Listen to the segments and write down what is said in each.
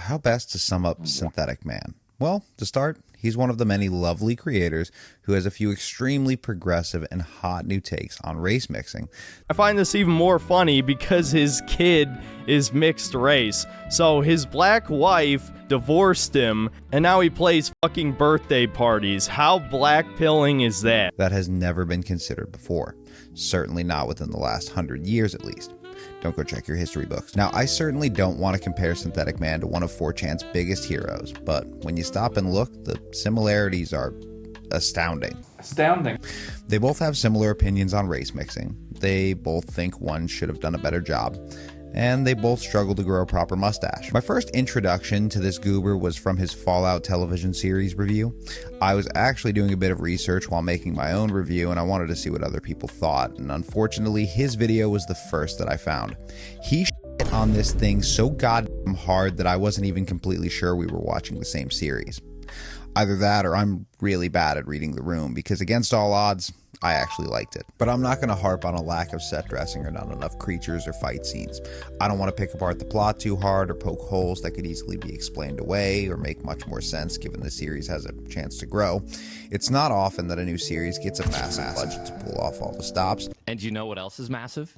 how best to sum up Synthetic Man? Well, to start, he's one of the many lovely creators who has a few extremely progressive and hot new takes on race mixing. I find this even more funny because his kid is mixed race. So his black wife divorced him, and now he plays fucking birthday parties. How black-pilling is that? That has never been considered before. Certainly not within the last 100 years at least. Don't go check your history books. Now, I certainly don't want to compare Synthetic Man to one of 4chan's biggest heroes, but when you stop and look, the similarities are astounding. They both have similar opinions on race mixing. They both think one should have done a better job. And they both struggle to grow a proper mustache. My first introduction to this goober was from his Fallout television series review. I was actually doing a bit of research while making my own review, and I wanted to see what other people thought, and unfortunately his video was the first that I found. He shit on this thing so goddamn hard that I wasn't even completely sure we were watching the same series. Either that or I'm really bad at reading the room, because against all odds, I actually liked it. But I'm not going to harp on a lack of set dressing or not enough creatures or fight scenes. I don't want to pick apart the plot too hard or poke holes that could easily be explained away or make much more sense given the series has a chance to grow. It's not often that a new series gets a massive budget to pull off all the stops. And you know what else is massive?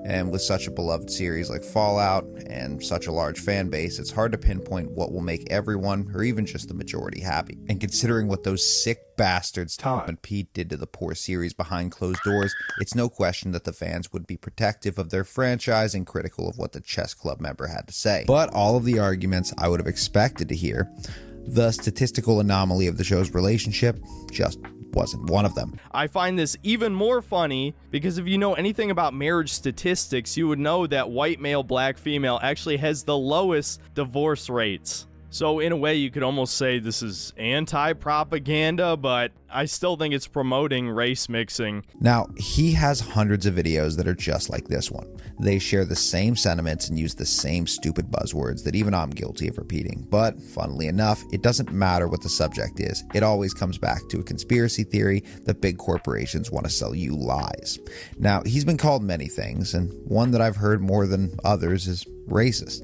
And with such a beloved series like Fallout and such a large fan base, it's hard to pinpoint what will make everyone, or even just the majority, happy. And considering what those sick bastards Tom and Pete did to the poor series behind closed doors, it's no question that the fans would be protective of their franchise and critical of what the chess club member had to say. But all of the arguments I would have expected to hear, the statistical anomaly of the show's relationship, just wasn't one of them. I find this even more funny because if you know anything about marriage statistics, you would know that white male, black female actually has the lowest divorce rates. So in a way, you could almost say this is anti-propaganda, but I still think it's promoting race mixing. Now, he has hundreds of videos that are just like this one. They share the same sentiments and use the same stupid buzzwords that even I'm guilty of repeating. But, funnily enough, it doesn't matter what the subject is. It always comes back to a conspiracy theory that big corporations want to sell you lies. Now, he's been called many things, and one that I've heard more than others is racist.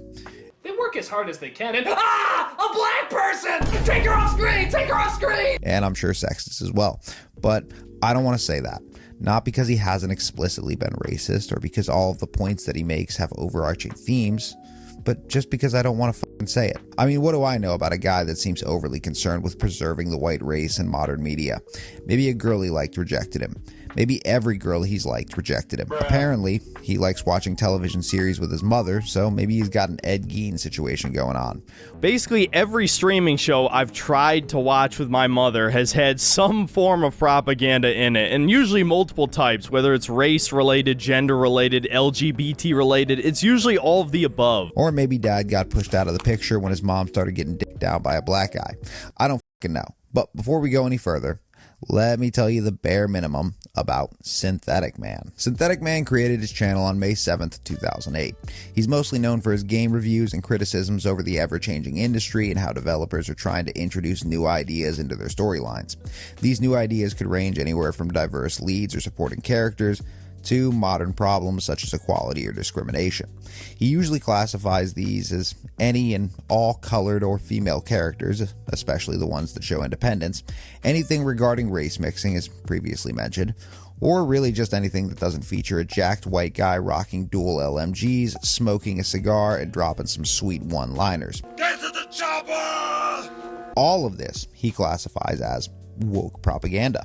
Work as hard as they can and a black person! Take her off screen! Take her off screen! And I'm sure sexist as well. But I don't want to say that. Not because he hasn't explicitly been racist or because all of the points that he makes have overarching themes, but just because I don't want to fucking say it. I mean, what do I know about a guy that seems overly concerned with preserving the white race in modern media? Maybe a girl he liked rejected him. Maybe every girl he's liked rejected him. Apparently, he likes watching television series with his mother, so maybe he's got an Ed Gein situation going on. Basically, every streaming show I've tried to watch with my mother has had some form of propaganda in it, and usually multiple types, whether it's race-related, gender-related, LGBT-related, it's usually all of the above. Or maybe dad got pushed out of the picture when his mom started getting dicked down by a black guy. I don't fucking know. But before we go any further, let me tell you the bare minimum about Synthetic Man. Synthetic Man created his channel on May 7th, 2008. He's mostly known for his game reviews and criticisms over the ever-changing industry and how developers are trying to introduce new ideas into their storylines. These new ideas could range anywhere from diverse leads or supporting characters to modern problems such as equality or discrimination. He usually classifies these as any and all colored or female characters, especially the ones that show independence, anything regarding race mixing as previously mentioned, or really just anything that doesn't feature a jacked white guy rocking dual LMGs, smoking a cigar, and dropping some sweet one-liners. Get to the chopper! All of this he classifies as woke propaganda.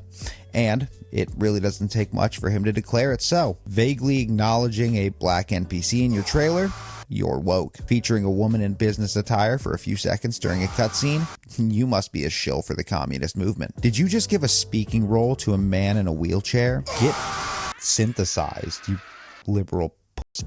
And it really doesn't take much for him to declare it so. Vaguely acknowledging a black NPC in your trailer, you're woke. Featuring a woman in business attire for a few seconds during a cutscene, you must be a shill for the communist movement. Did you just give a speaking role to a man in a wheelchair? Get synthesized, you liberal.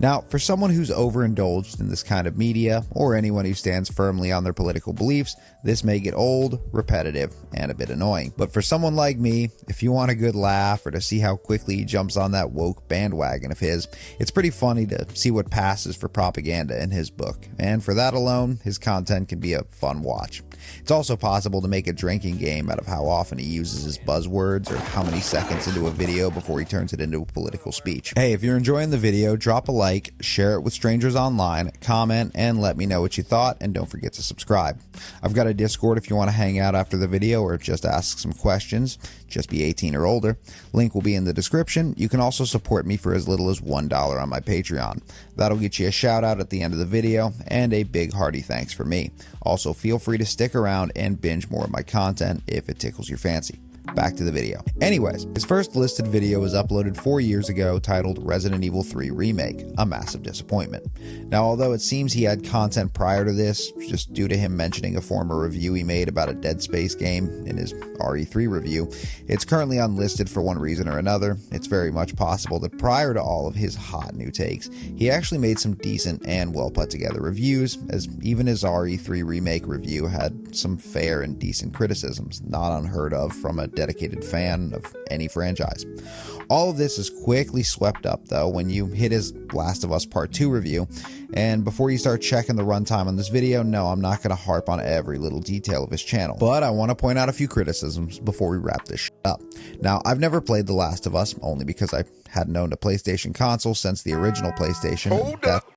Now, for someone who's overindulged in this kind of media, or anyone who stands firmly on their political beliefs, this may get old, repetitive, and a bit annoying. But for someone like me, if you want a good laugh or to see how quickly he jumps on that woke bandwagon of his, it's pretty funny to see what passes for propaganda in his book. And for that alone, his content can be a fun watch. It's also possible to make a drinking game out of how often he uses his buzzwords or how many seconds into a video before he turns it into a political speech. Hey, if you're enjoying the video, drop a like, share it with strangers online, comment, and let me know what you thought, and don't forget to subscribe. I've got a Discord if you want to hang out after the video or just ask some questions. Just be 18 or older. Link will be in the description. You can also support me for as little as $1 on my Patreon. That'll get you a shout out at the end of the video and a big hearty thanks for me. Also, feel free to stick around and binge more of my content if it tickles your fancy. Back to the video. Anyways, his first listed video was uploaded 4 years ago titled Resident Evil 3 Remake, a massive disappointment. Now, although it seems he had content prior to this, just due to him mentioning a former review he made about a Dead Space game in his RE3 review, it's currently unlisted for one reason or another. It's very much possible that prior to all of his hot new takes, he actually made some decent and well put together reviews, as even his RE3 Remake review had some fair and decent criticisms, not unheard of from a dedicated fan of any franchise. All of this is quickly swept up though when you hit his Last of Us Part 2 review, and before you start checking the runtime on this video, no, I'm not going to harp on every little detail of his channel, but I want to point out a few criticisms before we wrap this shit up. Now, I've never played The Last of Us, only because I hadn't owned a PlayStation console since the original PlayStation. Hold up.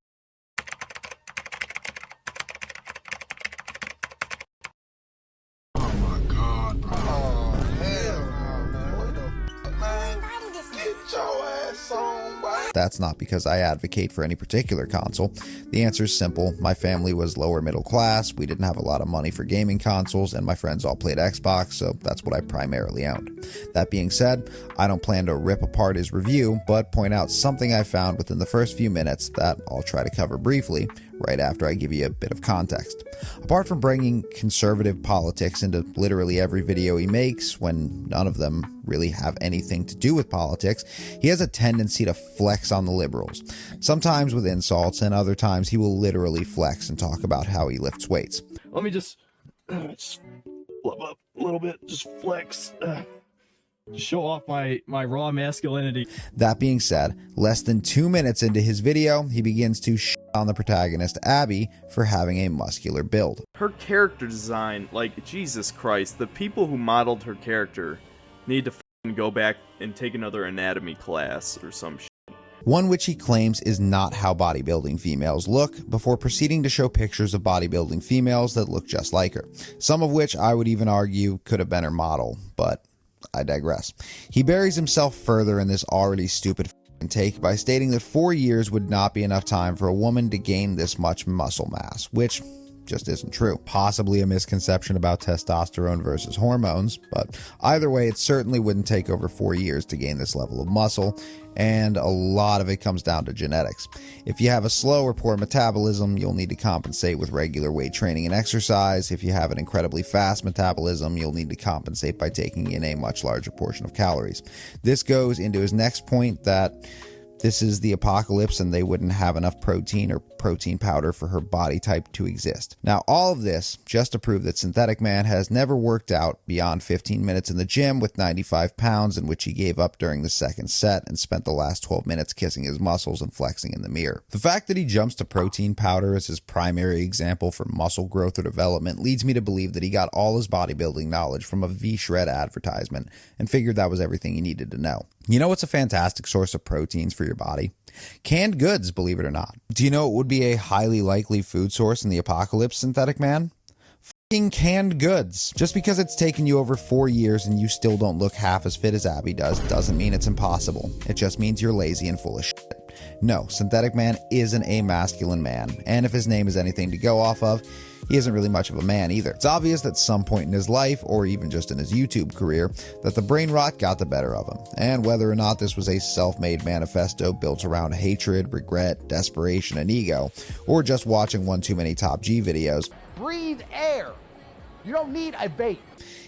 Oh my god, bro. Oh, hell no, man. What the fuck, man? Get your ass on, boy. That's not because I advocate for any particular console. The answer is simple. My family was lower middle class, we didn't have a lot of money for gaming consoles, and my friends all played Xbox, so that's what I primarily owned. That being said, I don't plan to rip apart his review, but point out something I found within the first few minutes that I'll try to cover briefly, right after I give you a bit of context. Apart from bringing conservative politics into literally every video he makes, when none of them really have anything to do with politics, he has a tendency to flex on the liberals. Sometimes with insults, and other times he will literally flex and talk about how he lifts weights. Let me just flub up a little bit, just flex. Show off my raw masculinity. That being said, less than 2 minutes into his video, he begins to shit on the protagonist Abby for having a muscular build. Her character design, like, Jesus Christ, the people who modeled her character need to go back and take another anatomy class or some shit. One which he claims is not how bodybuilding females look, before proceeding to show pictures of bodybuilding females that look just like her. Some of which I would even argue could have been her model, but I digress. He buries himself further in this already stupid take by stating that 4 years would not be enough time for a woman to gain this much muscle mass, which just isn't true. Possibly a misconception about testosterone versus hormones, but either way, it certainly wouldn't take over 4 years to gain this level of muscle, and a lot of it comes down to genetics. If you have a slow or poor metabolism, you'll need to compensate with regular weight training and exercise. If you have an incredibly fast metabolism, you'll need to compensate by taking in a much larger portion of calories. This goes into his next point, that this is the apocalypse and they wouldn't have enough protein or protein powder for her body type to exist. Now, all of this just to prove that Synthetic Man has never worked out beyond 15 minutes in the gym with 95 pounds, in which he gave up during the second set and spent the last 12 minutes kissing his muscles and flexing in the mirror. The fact that he jumps to protein powder as his primary example for muscle growth or development leads me to believe that he got all his bodybuilding knowledge from a V-Shred advertisement and figured that was everything he needed to know. You know what's a fantastic source of proteins for your body? Canned goods, believe it or not. Do you know what would be a highly likely food source in the apocalypse, Synthetic Man? F***ing canned goods. Just because it's taken you over 4 years and you still don't look half as fit as Abby doesn't mean it's impossible. It just means you're lazy and full of shit. No, Synthetic Man is an amasculine man, and if his name is anything to go off of, he isn't really much of a man either. It's obvious that some point in his life, or even just in his YouTube career, that the brain rot got the better of him, and whether or not this was a self-made manifesto built around hatred, regret, desperation, and ego, or just watching one too many Top G videos, breathe air. You don't need a vape.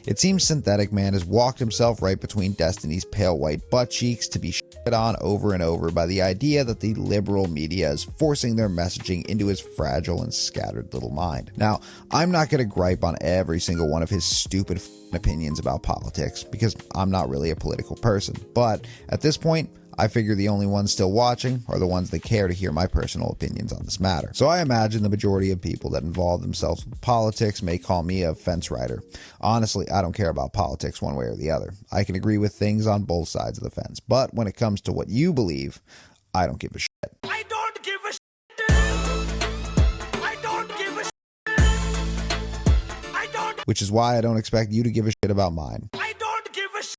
It seems Synthetic Man has walked himself right between Destiny's pale white butt cheeks to be shit on over and over by the idea that the liberal media is forcing their messaging into his fragile and scattered little mind. Now, I'm not going to gripe on every single one of his stupid opinions about politics, because I'm not really a political person, but at this point, I figure the only ones still watching are the ones that care to hear my personal opinions on this matter. So I imagine the majority of people that involve themselves with politics may call me a fence rider. Honestly, I don't care about politics one way or the other. I can agree with things on both sides of the fence, but when it comes to what you believe, I don't give a shit. I don't give a shit. I don't give a shit. I don't. Which is why I don't expect you to give a shit about mine. I don't give a shit.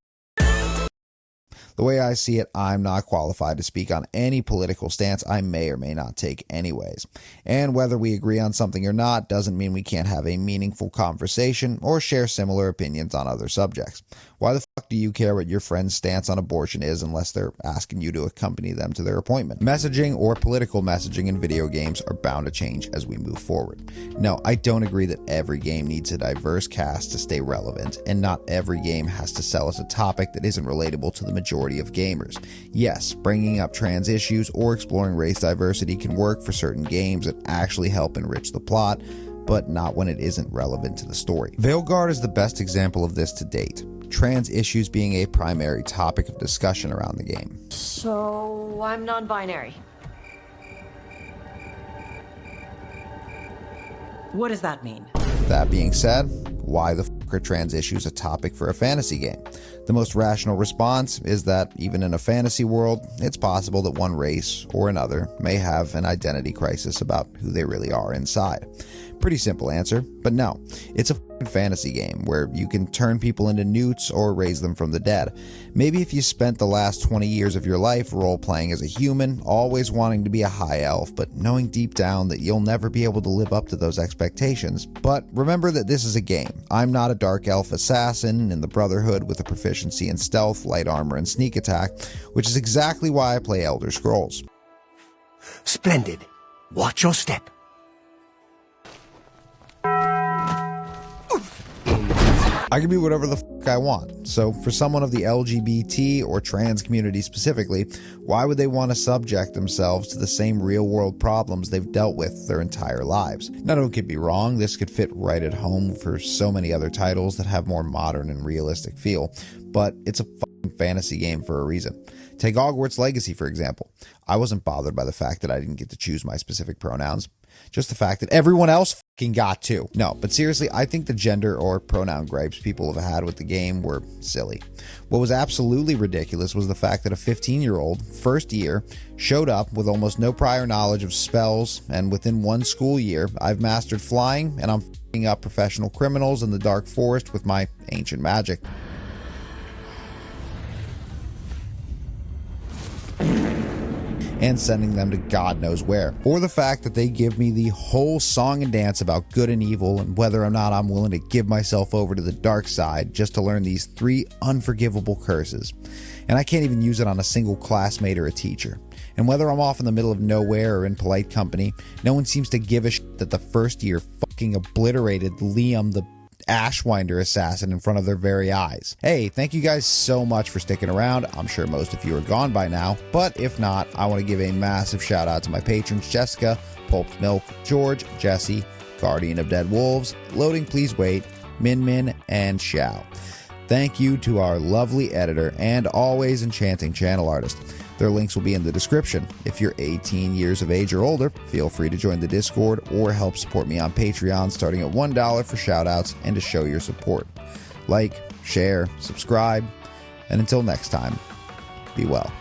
The way I see it, I'm not qualified to speak on any political stance I may or may not take anyways. And whether we agree on something or not doesn't mean we can't have a meaningful conversation or share similar opinions on other subjects. Why the fuck do you care what your friend's stance on abortion is unless they're asking you to accompany them to their appointment? Messaging or political messaging in video games are bound to change as we move forward. No, I don't agree that every game needs a diverse cast to stay relevant, and not every game has to sell us a topic that isn't relatable to the majority of gamers. Yes, bringing up trans issues or exploring race diversity can work for certain games that actually help enrich the plot, but not when it isn't relevant to the story. Veilguard is the best example of this to date, trans issues being a primary topic of discussion around the game. So, I'm non-binary. What does that mean? That being said, why the fuck are trans issues a topic for a fantasy game? The most rational response is that even in a fantasy world, it's possible that one race or another may have an identity crisis about who they really are inside. Pretty simple answer, but no, it's a fantasy game where you can turn people into newts or raise them from the dead. Maybe if you spent the last 20 years of your life role-playing as a human, always wanting to be a high elf, but knowing deep down that you'll never be able to live up to those expectations. But remember that this is a game. I'm not a dark elf assassin in the Brotherhood with a proficiency in stealth, light armor, and sneak attack, which is exactly why I play Elder Scrolls. Splendid. Watch your step. I can be whatever the fuck I want. So for someone of the LGBT or trans community specifically, why would they want to subject themselves to the same real world problems they've dealt with their entire lives? Now don't get me wrong, this could fit right at home for so many other titles that have more modern and realistic feel, but it's a fucking fantasy game for a reason. Take Hogwarts Legacy for example. I wasn't bothered by the fact that I didn't get to choose my specific pronouns. Just the fact that everyone else fucking got to. No, but seriously, I think the gender or pronoun gripes people have had with the game were silly. What was absolutely ridiculous was the fact that a 15-year-old, first year, showed up with almost no prior knowledge of spells, and within one school year, I've mastered flying, and I'm fucking up professional criminals in the Dark Forest with my ancient magic. And sending them to God knows where. Or the fact that they give me the whole song and dance about good and evil and whether or not I'm willing to give myself over to the dark side just to learn these 3 unforgivable curses. And I can't even use it on a single classmate or a teacher. And whether I'm off in the middle of nowhere or in polite company, no one seems to give a shit that the first year fucking obliterated Liam the Ashwinder assassin in front of their very eyes. Hey, thank you guys so much for sticking around. I'm sure most of you are gone by now, but if not, I want to give a massive shout out to my patrons Jessica, Pulped Milk, George, Jesse, Guardian of Dead Wolves, Loading Please Wait, Min Min, and Xiao. Thank you to our lovely editor and always enchanting channel artist. Their links will be in the description. If you're 18 years of age or older, feel free to join the Discord or help support me on Patreon starting at $1 for shoutouts and to show your support. Like, share, subscribe, and until next time, be well.